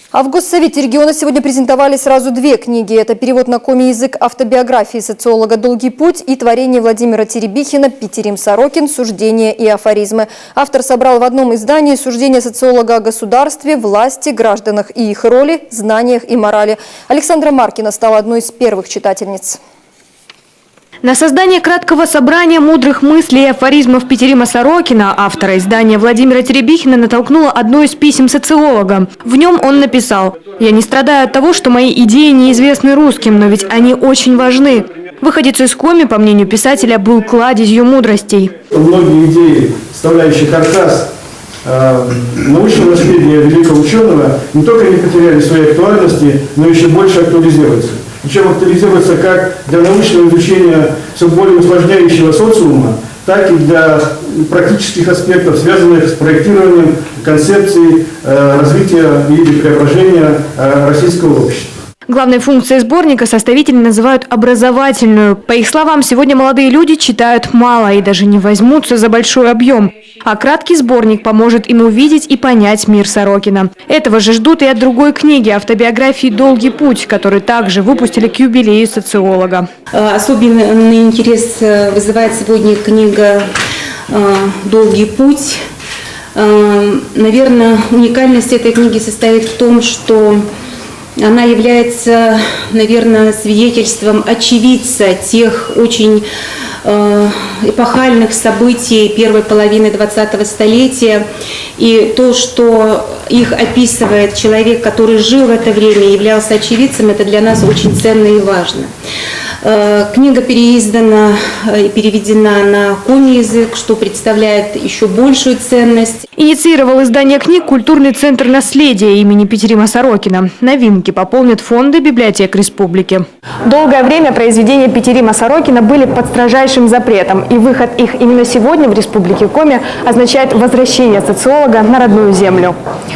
А в Госсовете региона сегодня презентовали сразу две книги. Это перевод на коми-язык автобиографии социолога «Долгий путь» и творение Владимира Теребихина «Питерим Сорокин. Суждения и афоризмы». Автор собрал в одном издании суждения социолога о государстве, власти, гражданах и их роли, знаниях и морали. Александра Маркина стала одной из первых читательниц. На создание краткого собрания мудрых мыслей и афоризмов Питерима Сорокина автора издания Владимира Теребихина натолкнуло одно из писем социолога. В нем он написал: «Я не страдаю от того, что мои идеи неизвестны русским, но ведь они очень важны». Выходец из Коми, по мнению писателя, был кладезью мудростей. Многие идеи, составляющие каркас научного наследия великого ученого, не только не потеряли своей актуальности, но еще больше актуализируются. Причем актуализируется как для научного изучения все более усложняющего социума, так и для практических аспектов, связанных с проектированием концепции развития и преображения российского общества. Главной функцией сборника составители называют образовательную. По их словам, сегодня молодые люди читают мало и даже не возьмутся за большой объем. А краткий сборник поможет им увидеть и понять мир Сорокина. Этого же ждут и от другой книги автобиографии «Долгий путь», которую также выпустили к юбилею социолога. Особенный интерес вызывает сегодня книга «Долгий путь». Наверное, уникальность этой книги состоит в том, что она является, наверное, свидетельством очевидца тех очень эпохальных событий первой половины 20-го столетия. И то, что их описывает человек, который жил в это время и являлся очевидцем, это для нас очень ценно и важно. Книга переиздана и переведена на коми-язык, что представляет еще большую ценность. Инициировал издание книг культурный центр наследия имени Питерима Сорокина. Новинки пополнят фонды библиотек республики. Долгое время произведения Питерима Сорокина были под строжайшим запретом, и выход их именно сегодня в республике Коми означает возвращение социолога на родную землю.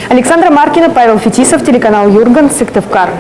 Александра Маркина, Павел Фетисов, телеканал Юрган, Сыктывкар.